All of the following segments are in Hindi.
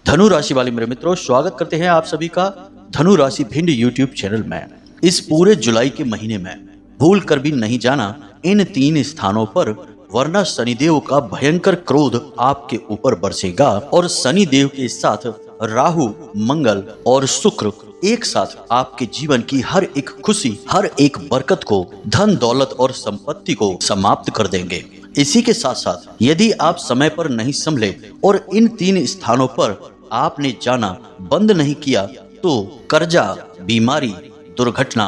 धनु राशि वाले मेरे मित्रों, स्वागत करते हैं आप सभी का धनु राशि भिंड यूट्यूब चैनल में। इस पूरे जुलाई के महीने में भूल कर भी नहीं जाना इन 3 स्थानों पर, वरना शनिदेव का भयंकर क्रोध आपके ऊपर बरसेगा और शनिदेव के साथ राहु, मंगल और शुक्र एक साथ आपके जीवन की हर एक खुशी, हर एक बरकत को, धन दौलत और संपत्ति को समाप्त कर देंगे। इसी के साथ साथ यदि आप समय पर नहीं संभले और इन 3 स्थानों पर आपने जाना बंद नहीं किया तो कर्जा, बीमारी, दुर्घटना,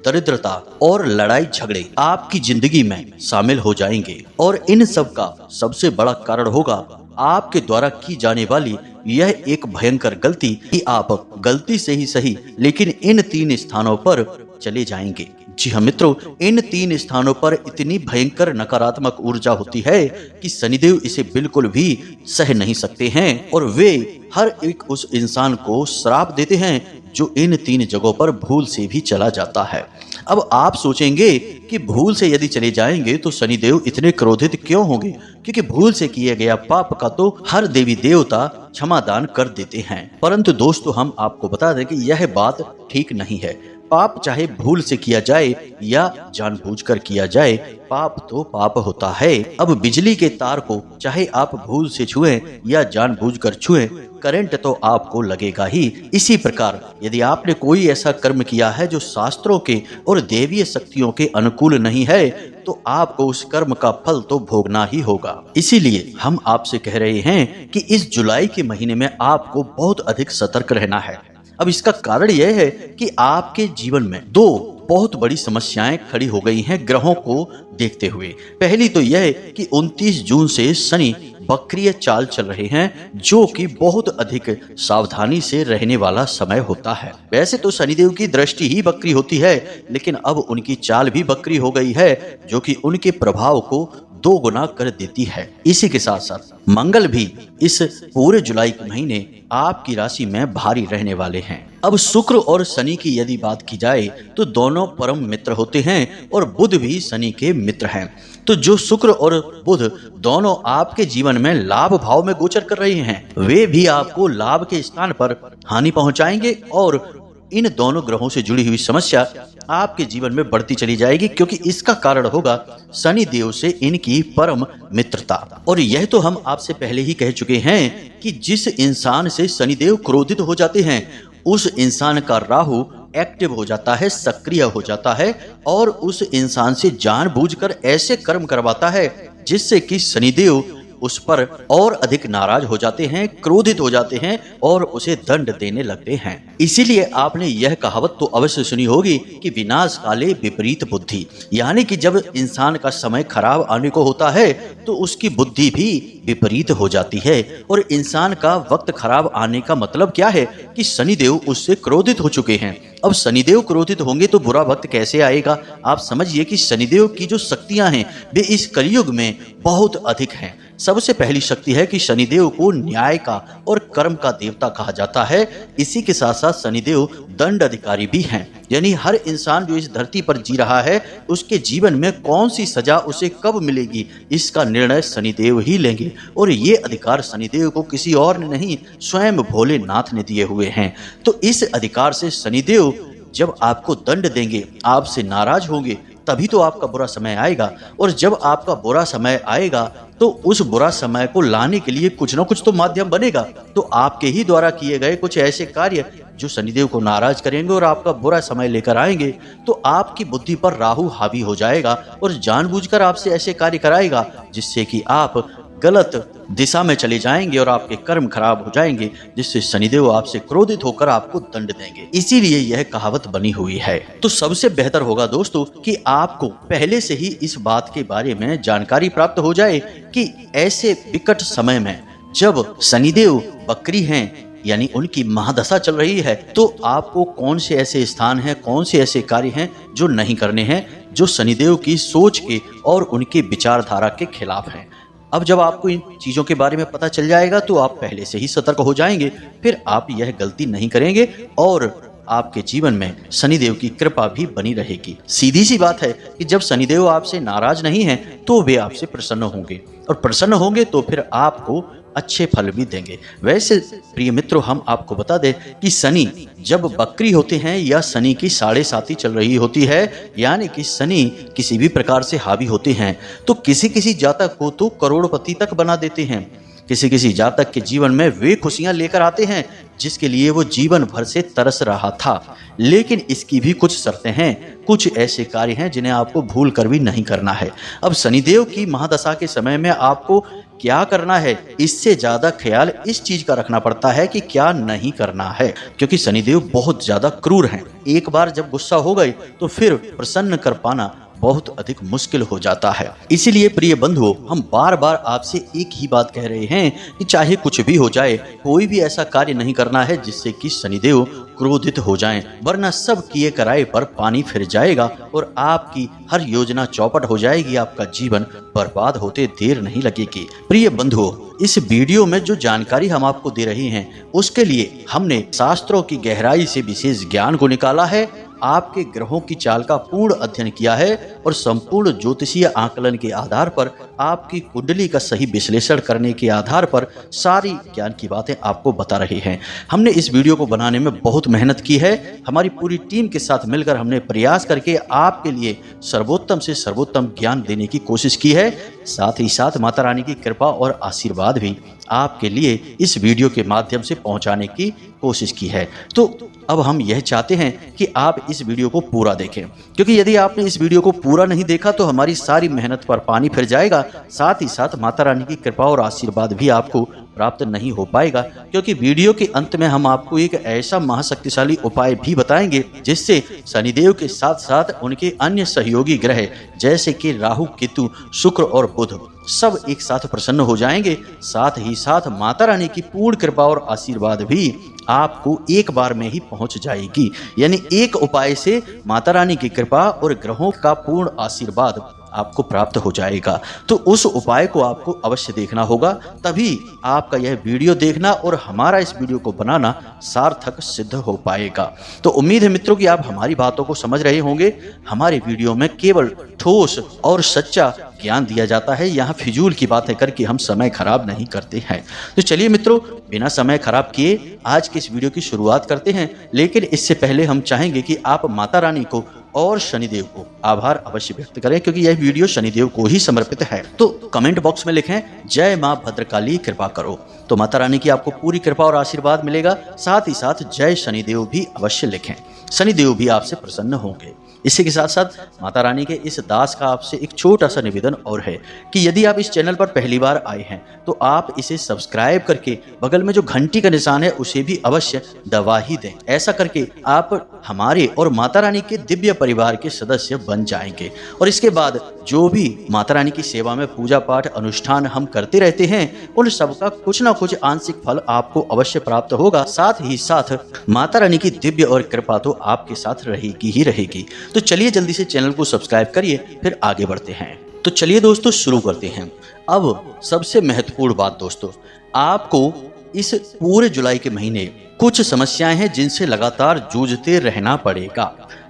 दरिद्रता और लड़ाई झगड़े आपकी जिंदगी में शामिल हो जाएंगे। और इन सब का सबसे बड़ा कारण होगा आपके द्वारा की जाने वाली यह एक भयंकर गलती कि आप गलती से ही सही लेकिन इन 3 स्थानों पर चले जाएंगे। जी हाँ मित्रों, इन 3 स्थानों पर इतनी भयंकर नकारात्मक ऊर्जा होती है कि शनिदेव इसे बिल्कुल भी सह नहीं सकते हैं और वे हर एक उस इंसान को श्राप देते हैं जो इन 3 जगहों पर भूल से भी चला जाता है। अब आप सोचेंगे कि भूल से यदि चले जाएंगे तो शनिदेव इतने क्रोधित क्यों होंगे, क्योंकि भूल से किया गया पाप का तो हर देवी देवता क्षमादान कर देते हैं। परंतु दोस्तों, हम आपको बता दें कि यह बात ठीक नहीं है। पाप चाहे भूल से किया जाए या जानबूझकर किया जाए, पाप तो पाप होता है। अब बिजली के तार को चाहे आप भूल से छुएं या जानबूझकर छुएं, करंट तो आपको लगेगा ही। इसी प्रकार यदि आपने कोई ऐसा कर्म किया है जो शास्त्रों के और देवीय शक्तियों के अनुकूल नहीं है तो आपको उस कर्म का फल तो भोगना ही होगा। इसीलिए हम आपसे कह रहे हैं कि इस जुलाई के महीने में आपको बहुत अधिक सतर्क रहना है। अब इसका कारण यह है कि आपके जीवन में 2 बहुत बड़ी समस्याएं खड़ी हो गई हैं ग्रहों को देखते हुए। पहली तो यह है कि 29 जून से शनि वक्रीय चाल चल रहे हैं, जो कि बहुत अधिक सावधानी से रहने वाला समय होता है। वैसे तो शनिदेव की दृष्टि ही वक्री होती है, लेकिन अब उनकी चाल भी वक्री हो गई है, जो कि उनके प्रभाव को 2 गुना कर देती है। इसी के साथ साथ मंगल भी इस पूरे जुलाई के महीने आपकी राशि में भारी रहने वाले हैं। अब शुक्र और शनि की यदि बात की जाए तो दोनों परम मित्र होते हैं और बुध भी शनि के मित्र हैं। तो जो शुक्र और बुध दोनों आपके जीवन में लाभ भाव में गोचर कर रहे हैं, वे भी आपको लाभ के स्थान पर हानि पहुंचाएंगे और इन दोनों ग्रहों से जुड़ी हुई समस्या आपके जीवन में बढ़ती चली जाएगी, क्योंकि इसका कारण होगा शनि देव से इनकी परम मित्रता। और यह तो हम आपसे पहले ही कह चुके हैं कि जिस इंसान से शनिदेव क्रोधित हो जाते हैं उस इंसान का राहु एक्टिव हो जाता है, सक्रिय हो जाता है और उस इंसान से जानबूझकर ऐसे कर्म करवाता है जिससे कि शनिदेव उस पर और अधिक नाराज हो जाते हैं, क्रोधित हो जाते हैं और उसे दंड देने लगते हैं। इसीलिए आपने यह कहावत तो अवश्य सुनी होगी कि विनाश काले विपरीत बुद्धि, यानी कि जब इंसान का समय खराब आने को होता है तो उसकी बुद्धि भी विपरीत हो जाती है। और इंसान का वक्त खराब आने का मतलब क्या है कि शनिदेव उससे क्रोधित हो चुके हैं। अब शनिदेव क्रोधित होंगे तो बुरा वक्त कैसे आएगा। आप समझिए कि शनिदेव की जो शक्तियां हैं वे इस कलयुग में बहुत अधिक हैं। सबसे पहली शक्ति है कि शनिदेव को न्याय का और कर्म का देवता कहा जाता है। इसी के साथ साथ शनिदेव दंड अधिकारी भी हैं, यानी हर इंसान जो इस धरती पर जी रहा है उसके जीवन में कौन सी सजा उसे कब मिलेगी इसका निर्णय शनिदेव ही लेंगे। और ये अधिकार शनिदेव को किसी और ने नहीं, स्वयं भोलेनाथ ने दिए हुए हैं। तो इस अधिकार से शनिदेव जब आपको दंड देंगे, आपसे नाराज होंगे, तभी तो आपका बुरा समय आएगा। और जब आपका बुरा समय आएगा तो उस बुरा समय को लाने के लिए कुछ ना कुछ तो माध्यम बनेगा। तो आपके ही द्वारा किए गए कुछ ऐसे कार्य जो शनिदेव को नाराज करेंगे और आपका बुरा समय लेकर आएंगे, तो आपकी बुद्धि पर राहु हावी हो जाएगा और जानबूझकर आपसे ऐसे कार्य कराएगा जिससे कि आप गलत दिशा में चले जाएंगे और आपके कर्म खराब हो जाएंगे, जिससे शनिदेव आपसे क्रोधित होकर आपको दंड देंगे। इसीलिए यह कहावत बनी हुई है। तो सबसे बेहतर होगा दोस्तों कि आपको पहले से ही इस बात के बारे में जानकारी प्राप्त हो जाए कि ऐसे विकट समय में जब शनिदेव वक्री हैं, यानी उनकी महादशा चल रही है, तो आपको कौन से ऐसे स्थान हैं, कौन से ऐसे कार्य हैं जो नहीं करने हैं, जो शनिदेव की सोच के और उनके विचारधारा के खिलाफ हैं। अब जब आपको इन चीज़ों के बारे में पता चल जाएगा तो आप पहले से ही सतर्क हो जाएंगे, फिर आप यह गलती नहीं करेंगे और आपके जीवन में शनिदेव की कृपा भी बनी रहेगी। सीधी सी बात है कि जब शनिदेव आपसे नाराज नहीं हैं तो वे आपसे प्रसन्न होंगे, और प्रसन्न होंगे तो फिर आपको अच्छे फल भी देंगे। वैसे प्रिय मित्रों, हम आपको बता दें कि शनि जब बकरी होते हैं या शनि की साढ़े साती चल रही होती है, यानी कि शनि किसी भी प्रकार से हावी होते हैं, तो किसी किसी जातक को तो करोड़पति तक बना देते हैं। किसी किसी जातक के जीवन में वे खुशियां लेकर आते हैं जिसके लिए वो जीवन भर से तरस रहा था। लेकिन इसकी भी कुछ शर्तें हैं, कुछ ऐसे कार्य हैं जिन्हें आपको भूल कर भी नहीं करना है। अब शनिदेव की महादशा के समय में आपको क्या करना है, इससे ज्यादा ख्याल इस चीज का रखना पड़ता है कि क्या नहीं करना है, क्योंकि शनिदेव बहुत ज्यादा क्रूर हैं। एक बार जब गुस्सा हो गए तो फिर प्रसन्न कर पाना बहुत अधिक मुश्किल हो जाता है। इसीलिए प्रिय बंधुओं, हम बार बार आपसे एक ही बात कह रहे हैं कि चाहे कुछ भी हो जाए, कोई भी ऐसा कार्य नहीं करना है जिससे कि शनिदेव क्रोधित हो जाएं, वरना सब किए कराए पर पानी फिर जाएगा और आपकी हर योजना चौपट हो जाएगी, आपका जीवन बर्बाद होते देर नहीं लगेगी। प्रिय बंधुओं, इस वीडियो में जो जानकारी हम आपको दे रहे हैं उसके लिए हमने शास्त्रों की गहराई से विशेष ज्ञान को निकाला है, आपके ग्रहों की चाल का पूर्ण अध्ययन किया है और संपूर्ण ज्योतिषीय आकलन के आधार पर आपकी कुंडली का सही विश्लेषण करने के आधार पर सारी ज्ञान की बातें आपको बता रहे हैं। हमने इस वीडियो को बनाने में बहुत मेहनत की है। हमारी पूरी टीम के साथ मिलकर हमने प्रयास करके आपके लिए सर्वोत्तम से सर्वोत्तम ज्ञान देने की कोशिश की है। साथ ही साथ माता रानी की कृपा और आशीर्वाद भी आपके लिए इस वीडियो के माध्यम से पहुंचाने की कोशिश की है। तो अब हम यह चाहते हैं कि आप इस वीडियो को पूरा देखें, क्योंकि यदि आपने इस वीडियो को पूरा नहीं देखा तो हमारी सारी मेहनत पर पानी फिर जाएगा। साथ ही साथ माता रानी की कृपा और आशीर्वाद भी आपको प्राप्त नहीं हो पाएगा, क्योंकि वीडियो के अंत में हम आपको एक ऐसा महाशक्तिशाली उपाय भी बताएंगे जिससे शनिदेव के साथ साथ उनके अन्य सहयोगी ग्रह जैसे कि राहु, केतु, शुक्र और बुध सब एक साथ प्रसन्न हो जाएंगे। साथ ही साथ माता रानी की पूर्ण कृपा और आशीर्वाद भी आपको एक बार में ही पहुंच जाएगी, यानी एक उपाय से माता रानी की कृपा और ग्रहों का पूर्ण आशीर्वाद आपको प्राप्त हो जाएगा। तो उस उपाय को आपको अवश्य देखना होगा, तभी आपका यह वीडियो देखना और हमारा इस वीडियो को बनाना सार्थक सिद्ध हो पाएगा। तो उम्मीद है मित्रों कि आप हमारी बातों को समझ रहे होंगे। हमारे वीडियो में केवल ठोस और सच्चा ज्ञान दिया जाता है, यहाँ फिजूल की बातें करके हम समय खराब नहीं करते हैं। तो चलिए मित्रों, बिना समय खराब किए आज के इस वीडियो की शुरुआत करते हैं। लेकिन इससे पहले हम चाहेंगे कि आप माता रानी को और शनिदेव को आभार अवश्य व्यक्त करें, क्योंकि यह वीडियो शनिदेव को ही समर्पित है। तो कमेंट बॉक्स में लिखें जय मां भद्रकाली कृपा करो, तो माता रानी की आपको पूरी कृपा और आशीर्वाद मिलेगा। साथ ही साथ जय शनिदेव भी अवश्य लिखें, शनिदेव भी आपसे प्रसन्न होंगे। इसी के साथ साथ माता रानी के इस दास का आपसे एक छोटा सा निवेदन और है कि यदि आप इस चैनल पर पहली बार आए हैं तो आप इसे सब्सक्राइब करके बगल में जो घंटी का निशान है उसे भी अवश्य दबा ही दें। ऐसा करके आप हमारे और माता रानी के दिव्य परिवार के सदस्य बन जाएंगे और इसके बाद जो भी माता रानी की सेवा में पूजा पाठ अनुष्ठान हम करते रहते हैं उन सबका कुछ ना कुछ आंशिक फल आपको अवश्य प्राप्त होगा। साथ ही साथ माता रानी की दिव्य और कृपा तो आपके साथ रहेगी ही रहेगी। तो चलिए जल्दी से चैनल को सब्सक्राइब करिए, फिर आगे बढ़ते हैं। तो चलिए दोस्तों शुरू करते हैं। अब सबसे महत्वपूर्ण बात दोस्तों, आपको इस पूरे जुलाई के महीने कुछ समस्याएं हैं जिनसे लगातार जूझते रहना पड़ेगा।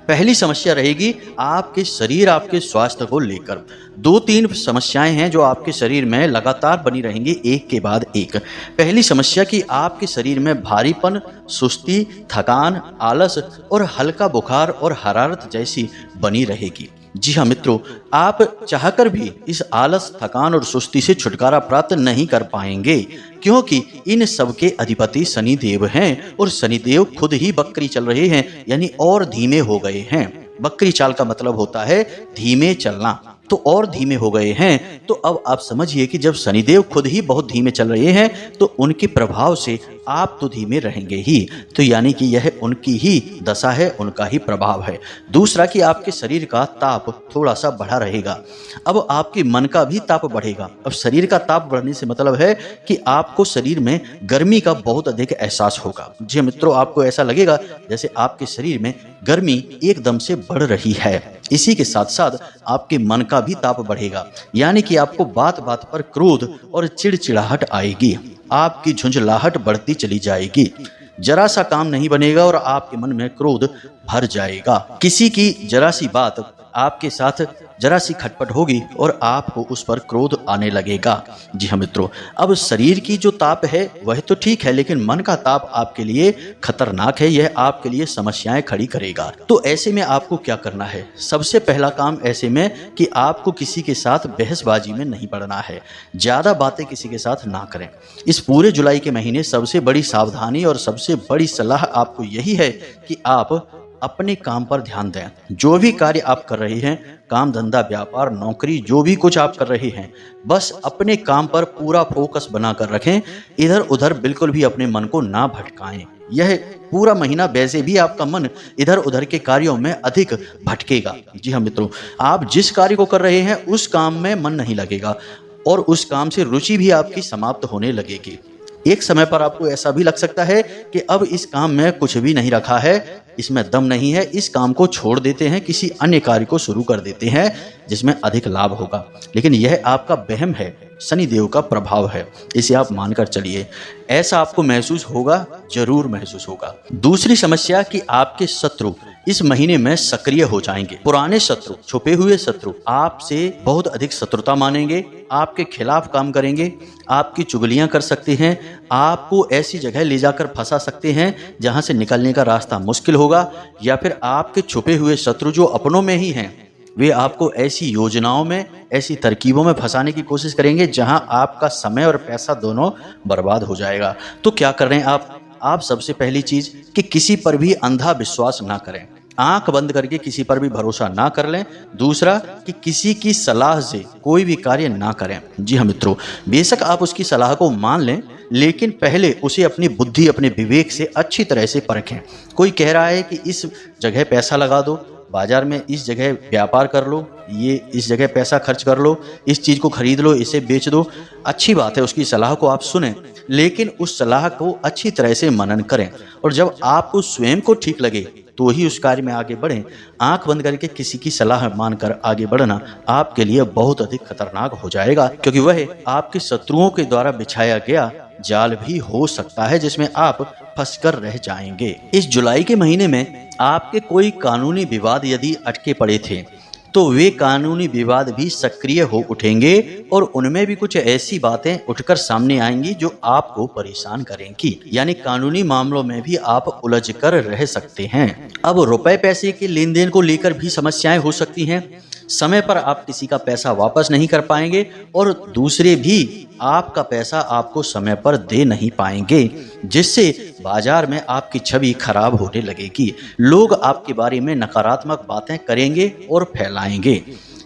पहली समस्या रहेगी आपके शरीर, आपके स्वास्थ्य को लेकर। 2-3 समस्याएं हैं जो आपके शरीर में लगातार बनी रहेंगी एक के बाद एक। पहली समस्या कि आपके शरीर में भारीपन, सुस्ती, थकान, आलस और हल्का बुखार और हरारत जैसी बनी रहेगी। जी हाँ मित्रों, आप चाहकर भी इस आलस, थकान और सुस्ती से छुटकारा प्राप्त नहीं कर पाएंगे, क्योंकि इन सब के अधिपति शनिदेव हैं और शनिदेव खुद ही बकरी चल रहे हैं, यानी और धीमे हो गए हैं। बकरी चाल का मतलब होता है धीमे चलना, तो और धीमे हो गए हैं। तो अब आप समझिए कि जब शनिदेव खुद ही बहुत धीमे चल रहे हैं तो उनके प्रभाव से आप तो धीमे रहेंगे ही, तो यानी कि यह उनकी ही दशा है, उनका ही प्रभाव है। दूसरा कि आपके शरीर का ताप थोड़ा सा बढ़ा रहेगा। अब आपके मन का भी ताप बढ़ेगा। अब शरीर का ताप बढ़ने से मतलब है कि आपको शरीर में गर्मी का बहुत अधिक एहसास होगा। जी मित्रों, आपको ऐसा लगेगा जैसे आपके शरीर में गर्मी एकदम से बढ़ रही है। इसी के साथ साथ आपके मन का भी ताप बढ़ेगा, यानी कि आपको बात बात पर क्रोध और चिड़चिड़ाहट आएगी। आपकी झुंझलाहट बढ़ती चली जाएगी, जरा सा काम नहीं बनेगा और आपके मन में क्रोध भर जाएगा। किसी की जरा सी बात आपके साथ जरा सी खटपट होगी और आपको उस पर क्रोध आने लगेगा। जी हाँ मित्रों, अब शरीर की जो ताप है वह तो ठीक है, लेकिन मन का ताप आपके लिए खतरनाक है। यह आपके लिए समस्याएं खड़ी करेगा। तो ऐसे में आपको क्या करना है? सबसे पहला काम ऐसे में कि आपको किसी के साथ बहसबाजी में नहीं पड़ना है। ज्यादा बातें किसी के साथ ना करें। इस पूरे जुलाई के महीने सबसे बड़ी सावधानी और सबसे बड़ी सलाह आपको यही है कि आप अपने काम पर ध्यान दें। जो भी कार्य आप कर रहे हैं, काम धंधा व्यापार नौकरी जो भी कुछ आप कर रहे हैं, बस अपने काम पर पूरा फोकस बनाकर रखें। इधर उधर बिल्कुल भी अपने मन को ना भटकाएं। यह पूरा महीना वैसे भी आपका मन इधर उधर के कार्यों में अधिक भटकेगा। जी हाँ मित्रों, आप जिस कार्य को कर रहे हैं उस काम में मन नहीं लगेगा और उस काम से रुचि भी आपकी समाप्त होने लगेगी। एक समय पर आपको ऐसा भी लग सकता है कि अब इस काम में कुछ भी नहीं रखा है, इसमें दम नहीं है, इस काम को छोड़ देते हैं, किसी अन्य कार्य को शुरू कर देते हैं जिसमें अधिक लाभ होगा। लेकिन यह आपका वहम है, शनिदेव का प्रभाव है, इसे आप मानकर चलिए। ऐसा आपको महसूस होगा, जरूर महसूस होगा। दूसरी समस्या कि आपके शत्रु इस महीने में सक्रिय हो जाएंगे। पुराने शत्रु, छुपे हुए शत्रु आपसे बहुत अधिक शत्रुता मानेंगे, आपके खिलाफ काम करेंगे, आपकी चुगलियां कर सकते हैं, आपको ऐसी जगह ले जाकर फंसा सकते हैं जहां से निकलने का रास्ता मुश्किल होगा। या फिर आपके छुपे हुए शत्रु जो अपनों में ही हैं, वे आपको ऐसी योजनाओं में, ऐसी तरकीबों में फंसाने की कोशिश करेंगे जहां आपका समय और पैसा दोनों बर्बाद हो जाएगा। तो क्या कर रहे हैं आप सबसे पहली चीज कि किसी पर भी अंधा विश्वास ना करें, आंख बंद करके किसी पर भी भरोसा ना कर लें। दूसरा कि किसी की सलाह से कोई भी कार्य ना करें। जी हाँ मित्रों, बेशक आप उसकी सलाह को मान लें, लेकिन पहले उसे अपनी बुद्धि, अपने विवेक से अच्छी तरह से परखें। कोई कह रहा है कि इस जगह पैसा लगा दो, बाजार में इस जगह व्यापार कर लो, ये इस जगह पैसा खर्च कर लो, इस चीज़ को खरीद लो, इसे बेच दो। अच्छी बात है, उसकी सलाह को आप सुनें, लेकिन उस सलाह को अच्छी तरह से मनन करें और जब आपको स्वयं को ठीक लगे तो ही उस कार्य में आगे बढ़ें। आंख बंद करके किसी की सलाह मानकर आगे बढ़ना आपके लिए बहुत अधिक खतरनाक हो जाएगा, क्योंकि वह आपके शत्रुओं के द्वारा बिछाया गया जाल भी हो सकता है जिसमें आप फंसकर रह जाएंगे। इस जुलाई के महीने में आपके कोई कानूनी विवाद यदि अटके पड़े थे तो वे कानूनी विवाद भी सक्रिय हो उठेंगे और उनमें भी कुछ ऐसी बातें उठकर सामने आएंगी जो आपको परेशान करेंगी। यानी कानूनी मामलों में भी आप उलझ कर रह सकते हैं। अब रुपए पैसे के लेन देन को लेकर भी समस्याएं हो सकती हैं। समय पर आप किसी का पैसा वापस नहीं कर पाएंगे और दूसरे भी आपका पैसा आपको समय पर दे नहीं पाएंगे, जिससे बाजार में आपकी छवि खराब होने लगेगी। लोग आपके बारे में नकारात्मक बातें करेंगे और फैलाएंगे,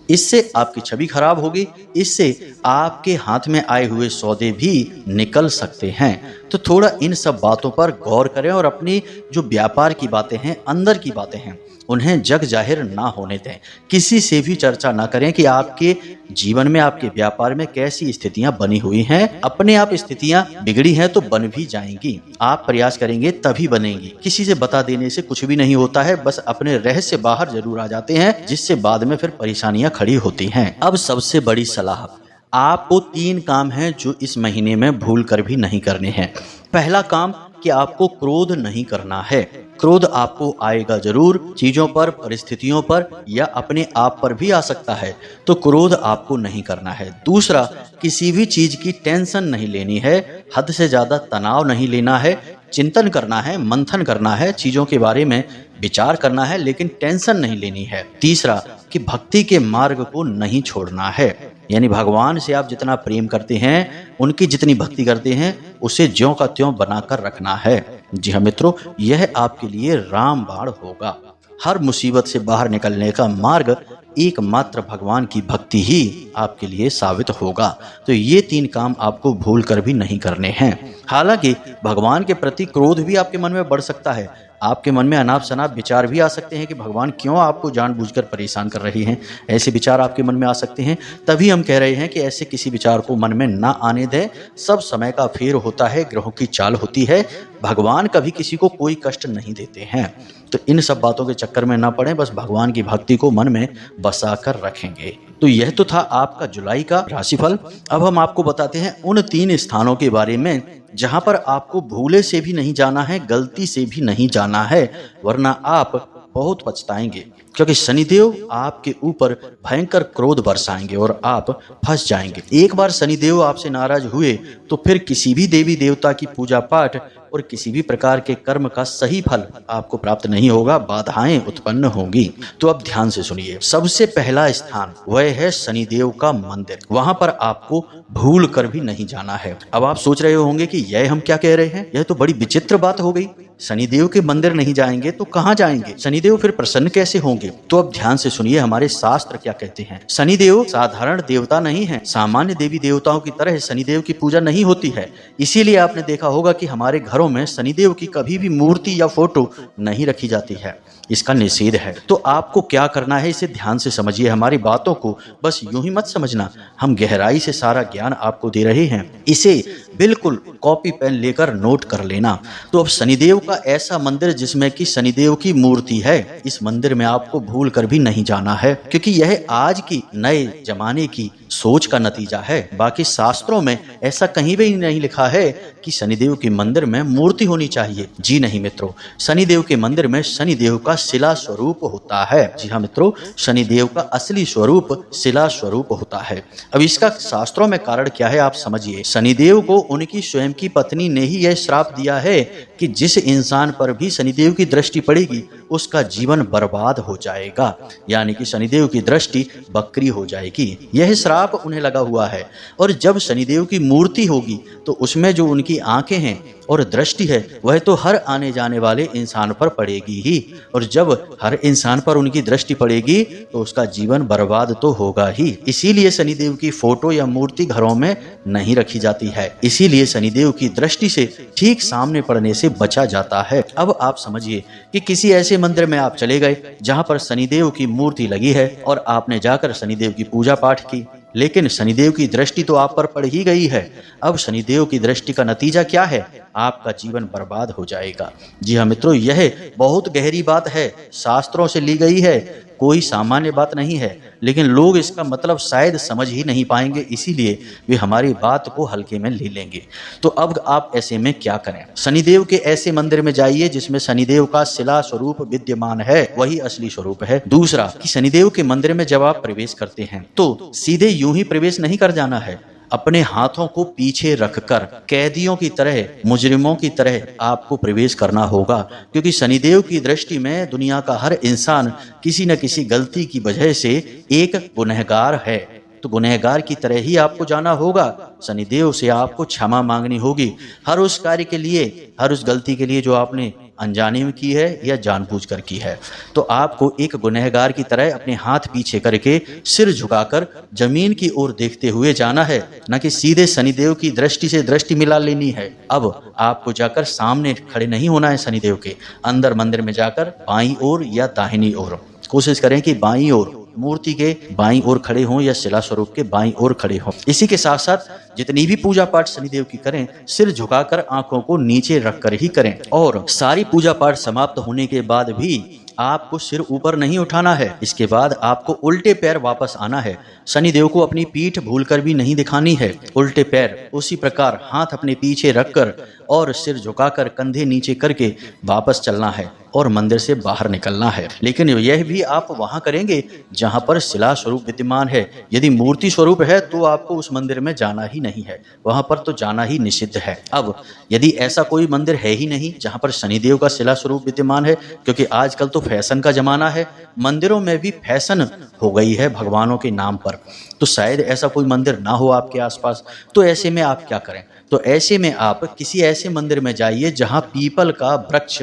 इससे आपकी छवि खराब होगी, इससे आपके हाथ में आए हुए सौदे भी निकल सकते हैं। तो थोड़ा इन सब बातों पर गौर करें और अपनी जो व्यापार की बातें हैं, अंदर की बातें हैं, उन्हें जग जाहिर ना होने दें। किसी से भी चर्चा ना करें कि आपके जीवन में, आपके व्यापार में कैसी स्थितियां बनी हुई हैं। अपने आप स्थितियां बिगड़ी हैं तो बन भी जाएंगी, आप प्रयास करेंगे तभी बनेंगी। किसी से बता देने से कुछ भी नहीं होता है, बस अपने रहस्य बाहर जरूर आ जाते हैं, जिससे बाद में फिर परेशानियां खड़ी होती हैं। अब सबसे बड़ी सलाह, आपको 3 काम हैं जो इस महीने में भूल कर भी नहीं करने हैं। पहला काम कि आपको क्रोध नहीं करना है। क्रोध आपको आएगा जरूर, चीजों पर, परिस्थितियों पर या अपने आप पर भी आ सकता है, तो क्रोध आपको नहीं करना है। दूसरा, किसी भी चीज की टेंशन नहीं लेनी है, हद से ज्यादा तनाव नहीं लेना है, चिंतन करना है, मंथन करना है, चीजों के बारे में विचार करना है, लेकिन टेंशन नहीं लेनी है। तीसरा कि भक्ति के मार्ग को नहीं छोड़ना है, यानी भगवान से आप जितना प्रेम करते हैं, उनकी जितनी भक्ति करते हैं, उसे ज्यों का त्यों बनाकर रखना है। जी हाँ मित्रों, यह आपके लिए रामबाण होगा। हर मुसीबत से बाहर निकलने का मार्ग एकमात्र भगवान की भक्ति ही आपके लिए साबित होगा। तो ये 3 काम आपको भूल कर भी नहीं करने हैं। हालांकि भगवान के प्रति क्रोध भी आपके मन में बढ़ सकता है, आपके मन में अनाप शनाप विचार भी आ सकते हैं कि भगवान क्यों आपको जानबूझकर परेशान कर रहे हैं, ऐसे विचार आपके मन में आ सकते हैं। तभी हम कह रहे हैं कि ऐसे किसी विचार को मन में ना आने दें। सब समय का फेर होता है, ग्रहों की चाल होती है, भगवान कभी किसी को कोई कष्ट नहीं देते हैं। तो इन सब बातों के चक्कर में ना पड़े, बस भगवान की भक्ति को मन में बसा कर रखेंगे। तो यह तो था आपका जुलाई का राशिफल। अब हम आपको बताते हैं उन 3 स्थानों के बारे में जहां पर आपको भूले से भी नहीं जाना है, गलती से भी नहीं जाना है, वरना आप बहुत पछताएंगे, क्योंकि शनिदेव आपके ऊपर भयंकर क्रोध बरसाएंगे और आप फंस जाएंगे। एक बार शनिदेव आपसे नाराज हुए तो फिर किसी भी देवी देवता की पूजा पाठ और किसी भी प्रकार के कर्म का सही फल आपको प्राप्त नहीं होगा, बाधाएं उत्पन्न होंगी। तो अब ध्यान से सुनिए, सबसे पहला स्थान वह है शनिदेव का मंदिर। वहां पर आपको भूल कर भी नहीं जाना है। अब आप सोच रहे होंगे कि यह हम क्या कह रहे हैं, यह तो बड़ी विचित्र बात हो गई। शनिदेव के मंदिर नहीं जाएंगे तो कहाँ जाएंगे? शनिदेव फिर प्रसन्न कैसे होंगे? तो अब ध्यान से सुनिए हमारे शास्त्र क्या कहते हैं। शनिदेव साधारण देवता नहीं है, सामान्य देवी देवताओं की तरह शनिदेव की पूजा नहीं होती है। इसीलिए आपने देखा होगा कि हमारे घरों में शनिदेव की कभी भी मूर्ति या फोटो नहीं रखी जाती है, इसका निषेध है। तो आपको क्या करना है, इसे ध्यान से समझिए, हमारी बातों को बस यूं ही मत समझना, हम गहराई से सारा ज्ञान आपको दे रहे हैं, इसे बिल्कुल कॉपी पेन लेकर नोट कर लेना। तो अब शनिदेव का ऐसा मंदिर जिसमें कि शनिदेव की मूर्ति है, इस मंदिर में आपको भूल कर भी नहीं जाना है, क्योंकि यह आज की नए जमाने की सोच का नतीजा है। बाकी शास्त्रों में ऐसा कहीं भी नहीं लिखा है कि शनिदेव के मंदिर में मूर्ति होनी चाहिए। जी नहीं मित्रों, शनिदेव के मंदिर में शनिदेव का शिला स्वरूप होता है। जी हाँ मित्रों, शनिदेव का असली स्वरूप शिला स्वरूप होता है। अब इसका शास्त्रों में कारण क्या है आप समझिए। शनिदेव को उनकी स्वयं की पत्नी ने ही यह श्राप दिया है कि जिस इंसान पर भी शनिदेव की दृष्टि पड़ेगी उसका जीवन बर्बाद हो जाएगा, यानी कि शनिदेव की दृष्टि बकरी हो जाएगी। यह श्राप उन्हें लगा हुआ है। और जब शनिदेव की मूर्ति होगी तो उसमें जो उनकी आंखें हैं और दृष्टि है वह तो हर आने जाने वाले इंसान पर पड़ेगी ही, और जब हर इंसान पर उनकी दृष्टि पड़ेगी तो उसका जीवन बर्बाद तो होगा ही। इसीलिए शनिदेव की फोटो या मूर्ति घरों में नहीं रखी जाती है, इसीलिए शनिदेव की दृष्टि से ठीक सामने पड़ने से बचा जाता है। अब आप समझिए कि किसी ऐसे मंदिर में आप चले गए जहां पर शनिदेव की मूर्ति लगी है और आपने जाकर शनिदेव की पूजा पाठ की, लेकिन शनिदेव की दृष्टि तो आप पर पड़ ही गई है। अब शनिदेव की दृष्टि का नतीजा क्या है? आपका जीवन बर्बाद हो जाएगा। जी हाँ मित्रों, यह बहुत गहरी बात है, शास्त्रों से ली गई है, कोई सामान्य बात नहीं है, लेकिन लोग इसका मतलब शायद समझ ही नहीं पाएंगे, इसीलिए वे हमारी बात को हल्के में ले लेंगे। तो अब आप ऐसे में क्या करें? शनिदेव के ऐसे मंदिर में जाइए जिसमें शनिदेव का शिला स्वरूप विद्यमान है, वही असली स्वरूप है। दूसरा कि शनिदेव के मंदिर में जब आप प्रवेश करते हैं तो सीधे यूं ही प्रवेश नहीं कर जाना है, अपने हाथों को पीछे रखकर कैदियों की तरह, मुजरिमों की तरह आपको प्रवेश करना होगा, क्योंकि शनिदेव की दृष्टि में दुनिया का हर इंसान किसी न किसी गलती की वजह से एक गुनहगार है। तो गुनहगार की तरह ही आपको जाना होगा, शनिदेव से आपको क्षमा मांगनी होगी हर उस कार्य के लिए, हर उस गलती के लिए जो आपने अनजाने में की है या जानबूझकर की है। तो आपको एक गुनहगार की तरह अपने हाथ पीछे करके सिर झुकाकर जमीन की ओर देखते हुए जाना है, न कि सीधे शनिदेव की दृष्टि से दृष्टि मिला लेनी है। अब आपको जाकर सामने खड़े नहीं होना है शनिदेव के, अंदर मंदिर में जाकर बाईं ओर या दाहिनी ओर, कोशिश करें कि बाईं ओर, मूर्ति के बाईं ओर खड़े हों या शिला स्वरूप के बाईं ओर खड़े हों। इसी के साथ साथ जितनी भी पूजा पाठ शनिदेव की करें, सिर झुकाकर आंखों को नीचे रखकर ही करें, और सारी पूजा पाठ समाप्त होने के बाद भी आपको सिर ऊपर नहीं उठाना है। इसके बाद आपको उल्टे पैर वापस आना है। शनिदेव को अपनी पीठ भूलकर भी नहीं दिखानी है, उल्टे पैर उसी प्रकार हाथ अपने पीछे रखकर और सिर झुकाकर कंधे नीचे करके वापस चलना है और मंदिर से बाहर निकलना है। लेकिन यह भी आप वहां करेंगे जहां पर शिला स्वरूप विद्यमान है। यदि मूर्ति स्वरूप है तो आपको उस मंदिर में जाना ही नहीं है, वहां पर तो जाना ही निषिद्ध है। अब यदि ऐसा कोई मंदिर है ही नहीं जहां पर शनिदेव का शिला स्वरूप विद्यमान है, क्योंकि आजकल तो फैशन का जमाना है, मंदिरों में भी फैशन हो गई है भगवानों के नाम पर, तो शायद ऐसा कोई मंदिर ना हो आपके आसपास। तो ऐसे में आप क्या करें? तो ऐसे में आप किसी ऐसे मंदिर में जाइए जहां पीपल का वृक्ष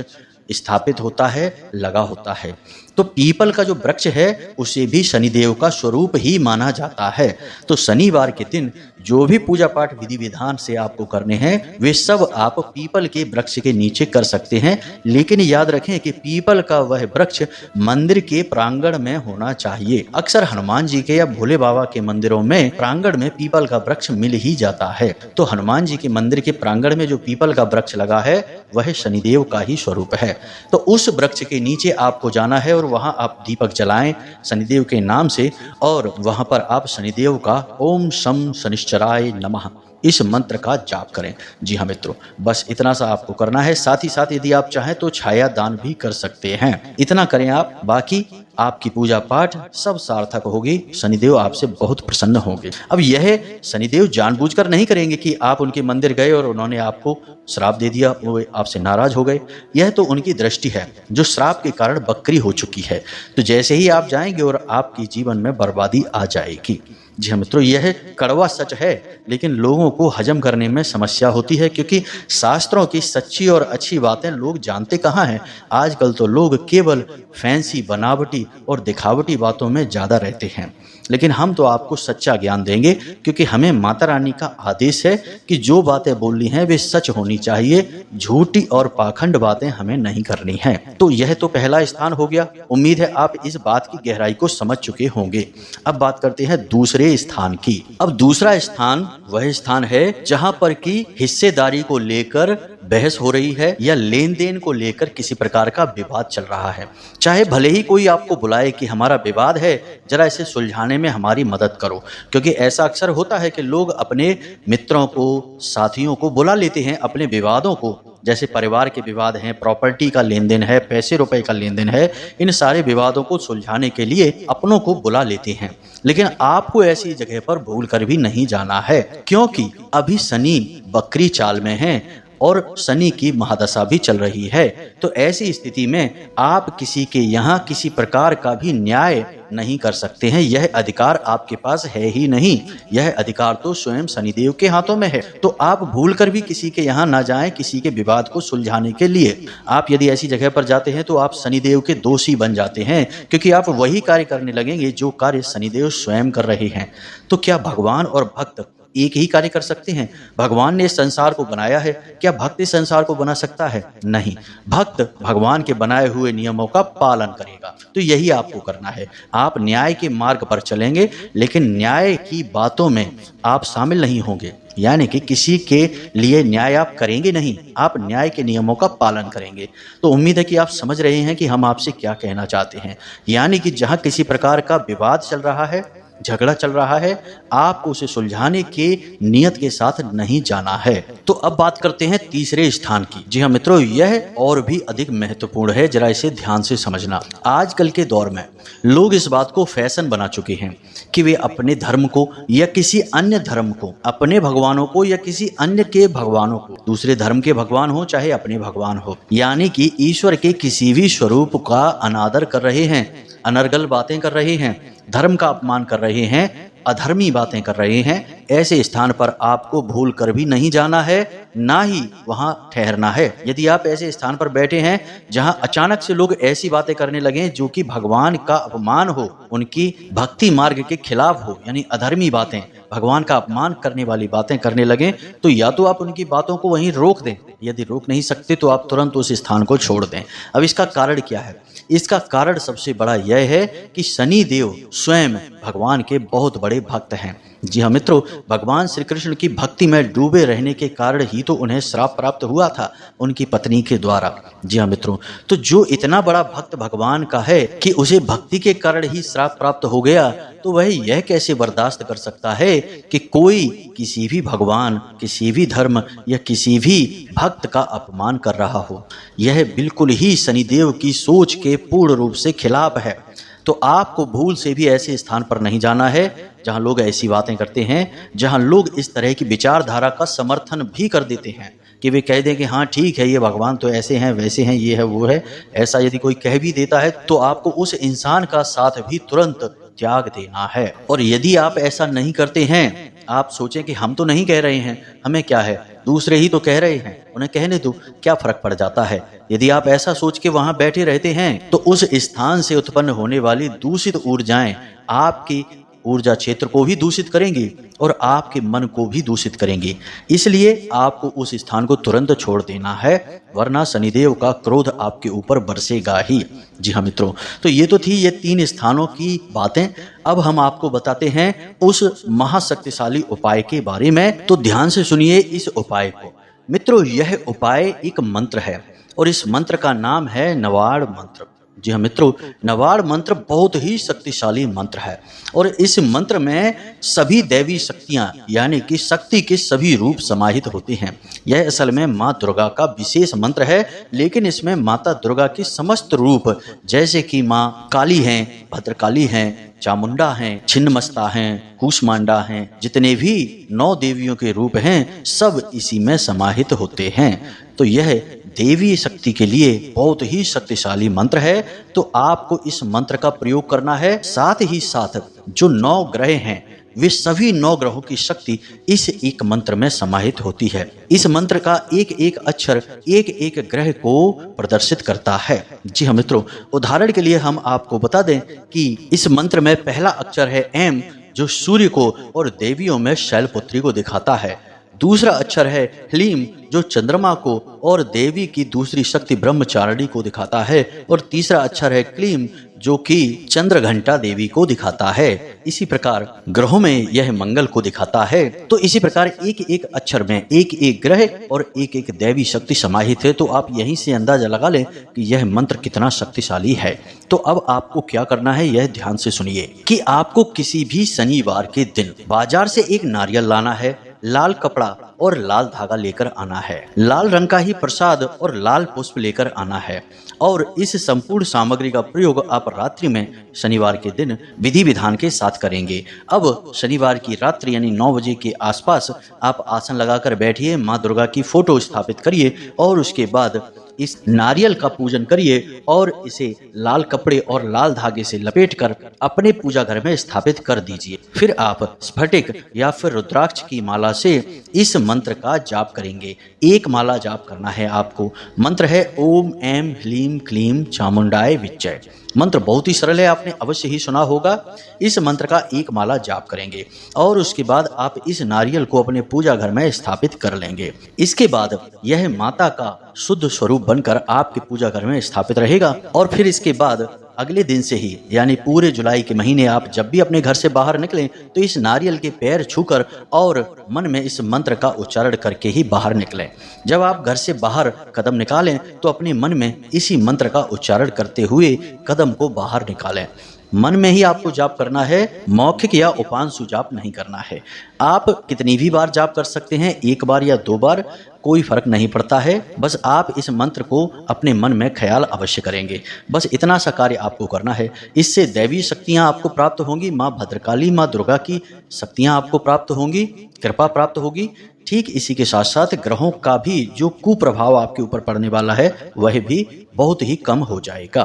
स्थापित होता है, लगा होता है। तो पीपल का जो वृक्ष है उसे भी शनिदेव का स्वरूप ही माना जाता है। तो शनिवार के दिन जो भी पूजा पाठ विधि विधान से आपको करने हैं वे सब आप पीपल के वृक्ष के नीचे कर सकते हैं, लेकिन याद रखें कि पीपल का वह वृक्ष मंदिर के प्रांगण में होना चाहिए। अक्सर हनुमान जी के या भोले बाबा के मंदिरों में प्रांगण में पीपल का वृक्ष मिल ही जाता है। तो हनुमान जी के मंदिर के प्रांगण में जो पीपल का वृक्ष लगा है वह शनिदेव का ही स्वरूप है। तो उस वृक्ष के नीचे आपको जाना है और वहां आप दीपक जलाएं शनिदेव के नाम से, और वहां पर आप शनिदेव का ओम शम शनिश्चराय नमः इस मंत्र का जाप करें। जी हाँ मित्रों, बस इतना सा आपको करना है। साथ ही साथ यदि आप चाहें तो छाया दान भी कर सकते हैं। इतना करें आप, बाकी आपकी पूजा पाठ सब सार्थक होगी। शनिदेव आपसे बहुत प्रसन्न होंगे। अब यह शनिदेव जानबूझकर नहीं करेंगे कि आप उनके मंदिर गए और उन्होंने आपको श्राप दे दिया, वो आपसे नाराज हो गए। यह तो उनकी दृष्टि है जो श्राप के कारण बकरी हो चुकी है। तो जैसे ही आप जाएंगे और आपके जीवन में बर्बादी आ जाएगी। जी हाँ मित्रों, यह कड़वा सच है, लेकिन लोगों को हजम करने में समस्या होती है, क्योंकि शास्त्रों की सच्ची और अच्छी बातें लोग जानते कहाँ हैं। आजकल तो लोग केवल फैंसी, बनावटी और दिखावटी बातों में ज़्यादा रहते हैं। लेकिन हम तो आपको सच्चा ज्ञान देंगे, क्योंकि हमें माता रानी का आदेश है कि जो बातें बोलनी हैं वे सच होनी चाहिए, झूठी और पाखंड बातें हमें नहीं करनी हैं। तो यह तो पहला स्थान हो गया। उम्मीद है आप इस बात की गहराई को समझ चुके होंगे। अब बात करते हैं दूसरे स्थान की। अब दूसरा स्थान वह स्थान है जहां पर की हिस्सेदारी को लेकर बहस हो रही है या लेन देन को लेकर किसी प्रकार का विवाद चल रहा है। चाहे भले ही कोई आपको बुलाए कि हमारा विवाद है, जरा इसे सुलझाने में हमारी मदद करो, क्योंकि ऐसा अक्सर होता है कि लोग अपने मित्रों को, साथियों को बुला लेते हैं अपने विवादों को। जैसे परिवार के विवाद हैं, प्रॉपर्टी का लेन देन है, पैसे रुपए का लेन देन है, इन सारे विवादों को सुलझाने के लिए अपनों को बुला लेते हैं। लेकिन आपको ऐसी जगह पर भूल कर भी नहीं जाना है, क्योंकि अभी शनि बकरी चाल में है और शनि की महादशा भी चल रही है। तो ऐसी स्थिति में आप किसी के यहाँ किसी प्रकार का भी न्याय नहीं कर सकते हैं। यह अधिकार आपके पास है ही नहीं। यह अधिकार तो स्वयं शनिदेव के हाथों में है। तो आप भूल कर भी किसी के यहाँ ना जाएं किसी के विवाद को सुलझाने के लिए। आप यदि ऐसी जगह पर जाते हैं तो आप शनिदेव के दोषी बन जाते हैं, क्योंकि आप वही कार्य करने लगेंगे जो कार्य शनिदेव स्वयं कर रहे हैं। तो क्या भगवान और भक्त एक ही कार्य कर सकते हैं? भगवान ने इस संसार को बनाया है, क्या भक्त इस संसार को बना सकता है? नहीं। भक्त भगवान के बनाए हुए नियमों का पालन करेगा। तो यही आपको करना है। आप न्याय के मार्ग पर चलेंगे, लेकिन न्याय की बातों में आप शामिल नहीं होंगे। यानी कि किसी के लिए न्याय आप करेंगे नहीं, आप न्याय के नियमों का पालन करेंगे। तो उम्मीद है कि आप समझ रहे हैं कि हम आपसे क्या कहना चाहते हैं। यानी कि जहां किसी प्रकार का विवाद चल रहा है, झगड़ा चल रहा है, आपको उसे सुलझाने के नियत के साथ नहीं जाना है। तो अब बात करते हैं तीसरे स्थान की। जी हाँ मित्रों, यह और भी अधिक महत्वपूर्ण है, जरा इसे ध्यान से समझना। आजकल के दौर में लोग इस बात को फैशन बना चुके हैं कि वे अपने धर्म को या किसी अन्य धर्म को, अपने भगवानों को या किसी अन्य के भगवानों को, दूसरे धर्म के भगवान हो चाहे अपने भगवान हो, यानी कि ईश्वर के किसी भी स्वरूप का अनादर कर रहे हैं, अनर्गल बातें कर रहे हैं, धर्म का अपमान कर रहे हैं, अधर्मी बातें कर रहे हैं। ऐसे स्थान पर आपको भूल कर भी नहीं जाना है, ना ही वहां ठहरना है। यदि आप ऐसे स्थान पर बैठे हैं जहां अचानक से लोग ऐसी बातें करने लगे जो कि भगवान का अपमान हो, उनकी भक्ति मार्ग के खिलाफ हो, यानी अधर्मी बातें, भगवान का अपमान करने वाली बातें करने लगे, तो या तो आप उनकी बातों को वहीं रोक दें, यदि रोक नहीं सकते तो आप तुरंत उस स्थान को छोड़ दें। अब इसका कारण क्या है? इसका कारण सबसे बड़ा यह है कि शनि देव स्वयं भगवान के बहुत बड़े भक्त हैं। जी हाँ मित्रों, भगवान श्री कृष्ण की भक्ति में डूबे रहने के कारण ही तो उन्हें श्राप प्राप्त हुआ था उनकी पत्नी के द्वारा। जी हाँ मित्रों, तो जो इतना बड़ा भक्त भगवान का है कि उसे भक्ति के कारण ही श्राप प्राप्त हो गया, तो वह यह कैसे बर्दाश्त कर सकता है कि कोई किसी भी भगवान, किसी भी धर्म या किसी भी भक्त का अपमान कर रहा हो। यह बिल्कुल ही शनिदेव की सोच के पूर्ण रूप से खिलाफ है। तो आपको भूल से भी ऐसे स्थान पर नहीं जाना है जहां लोग ऐसी बातें करते हैं, जहां लोग इस तरह की विचारधारा का समर्थन भी कर देते हैं कि वे कह दें कि हाँ ठीक है, ये भगवान तो ऐसे हैं, वैसे हैं, ये है, वो है। ऐसा यदि कोई कह भी देता है तो आपको उस इंसान का साथ भी तुरंत त्याग देना है। और यदि आप ऐसा नहीं करते हैं, आप सोचें कि हम तो नहीं कह रहे हैं, हमें क्या है, दूसरे ही तो कह रहे हैं, उन्हें कहने दो, क्या फर्क पड़ जाता है। यदि आप ऐसा सोच के वहां बैठे रहते हैं तो उस स्थान से उत्पन्न होने वाली दूषित ऊर्जाएं आपकी ऊर्जा क्षेत्र को भी दूषित करेंगी और आपके मन को भी दूषित करेंगी। इसलिए आपको उस स्थान को तुरंत छोड़ देना है, वरना शनिदेव का क्रोध आपके ऊपर बरसेगा ही। जी हाँ मित्रों, तो ये तो थी ये 3 स्थानों की बातें। अब हम आपको बताते हैं उस महाशक्तिशाली उपाय के बारे में। तो ध्यान से सुनिए इस उपाय को। मित्रों, यह उपाय एक मंत्र है और इस मंत्र का नाम है नवाड़ मंत्र। जी हाँ मित्रों, नवाड़ मंत्र बहुत ही शक्तिशाली मंत्र है और इस मंत्र में सभी दैवी शक्तियां यानी कि शक्ति के सभी रूप समाहित होते हैं। यह असल में माँ दुर्गा का विशेष मंत्र है, लेकिन इसमें माता दुर्गा के समस्त रूप जैसे कि माँ काली हैं, भद्रकाली हैं, चामुंडा हैं, छिन्नमस्ता हैं, कूष्मांडा हैं, जितने भी 9 देवियों के रूप हैं सब इसी में समाहित होते हैं। तो यह देवी शक्ति के लिए बहुत ही शक्तिशाली मंत्र है। तो आपको इस मंत्र का प्रयोग करना है। साथ ही साथ जो 9 ग्रह हैं वे सभी 9 ग्रहों की शक्ति इस एक मंत्र में समाहित होती है। इस मंत्र का एक एक अक्षर एक एक ग्रह को प्रदर्शित करता है। जी हाँ मित्रों, उदाहरण के लिए हम आपको बता दें कि इस मंत्र में पहला अक्षर है एम, जो सूर्य को और देवियों में शैलपुत्री को दिखाता है। दूसरा अक्षर है ह्लीम, जो चंद्रमा को और देवी की दूसरी शक्ति ब्रह्मचारिणी को दिखाता है। और तीसरा अक्षर है क्लीम, जो कि चंद्रघंटा देवी को दिखाता है। इसी प्रकार ग्रहों में यह मंगल को दिखाता है। तो इसी प्रकार एक एक अक्षर में एक एक ग्रह और एक एक देवी शक्ति समाहित है। तो आप यहीं से अंदाजा लगा लें कि यह मंत्र कितना शक्तिशाली है। तो अब आपको क्या करना है यह ध्यान से सुनिए कि आपको किसी भी शनिवार के दिन बाजार से एक नारियल लाना है, लाल कपड़ा और लाल धागा लेकर आना है, लाल रंग का ही प्रसाद और लाल पुष्प लेकर आना है। और इस संपूर्ण सामग्री का प्रयोग आप रात्रि में शनिवार के दिन विधि विधान के साथ करेंगे। अब शनिवार की रात्रि यानी 9 बजे के आसपास आप आसन लगाकर बैठिए, माँ दुर्गा की फोटो स्थापित करिए और उसके बाद इस नारियल का पूजन करिए और इसे लाल कपड़े और लाल धागे से लपेटकर अपने पूजा घर में स्थापित कर दीजिए। फिर आप स्फटिक या फिर रुद्राक्ष की माला से इस मंत्र का जाप करेंगे। एक माला जाप करना है आपको। मंत्र है ओम ऐं ह्लीं क्लीं चामुंडाय विच्चय। मंत्र बहुत ही सरल है, आपने अवश्य ही सुना होगा। इस मंत्र का एक माला जाप करेंगे और उसके बाद आप इस नारियल को अपने पूजा घर में स्थापित कर लेंगे। इसके बाद यह माता का शुद्ध स्वरूप बनकर आपके पूजा घर में स्थापित रहेगा। और फिर इसके बाद अगले दिन से ही यानी पूरे जुलाई के महीने आप जब भी अपने घर से बाहर निकलें तो इस नारियल के पैर छूकर और मन में इस मंत्र का उच्चारण करके ही बाहर निकलें। जब आप घर से बाहर कदम निकालें तो अपने मन में इसी मंत्र का उच्चारण करते हुए कदम को बाहर निकालें। मन में ही आपको जाप करना है, मौखिक या उपांशु जाप नहीं करना है। आप कितनी भी बार जाप कर सकते हैं, 1 बार या 2 बार, कोई फर्क नहीं पड़ता है। बस आप इस मंत्र को अपने मन में ख्याल अवश्य करेंगे। बस इतना सा कार्य आपको करना है। इससे दैवी शक्तियां आपको प्राप्त होंगी, माँ भद्रकाली माँ दुर्गा की शक्तियां आपको प्राप्त होंगी, कृपा प्राप्त होगी। ठीक इसी के साथ साथ ग्रहों का भी जो कुप्रभाव आपके ऊपर पड़ने वाला है वह भी बहुत ही कम हो जाएगा।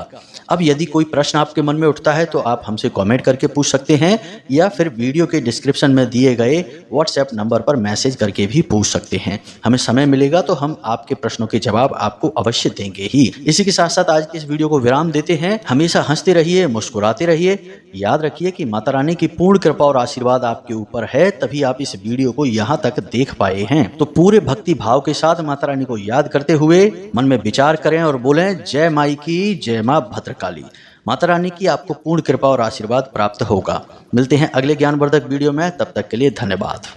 अब यदि कोई प्रश्न आपके मन में उठता है तो आप हमसे कमेंट करके पूछ सकते हैं या फिर वीडियो के डिस्क्रिप्शन में दिए गए व्हाट्सएप नंबर पर मैसेज करके भी पूछ सकते हैं। हमें समय मिलेगा तो हम आपके प्रश्नों के जवाब आपको अवश्य देंगे ही। इसी के साथ साथ आज की इस वीडियो को विराम देते हैं। हमेशा हंसते रहिए, मुस्कुराते रहिए। याद रखिए कि माता रानी की पूर्ण कृपा और आशीर्वाद आपके ऊपर है, तभी आप इस वीडियो को यहाँ तक देख पाए हैं। तो पूरे भक्ति भाव के साथ माता रानी को याद करते हुए मन में विचार करें और बोलें जय माई की, जय माँ भद्रकाली। माता रानी की आपको पूर्ण कृपा और आशीर्वाद प्राप्त होगा। मिलते हैं अगले ज्ञानवर्धक वीडियो में, तब तक के लिए धन्यवाद।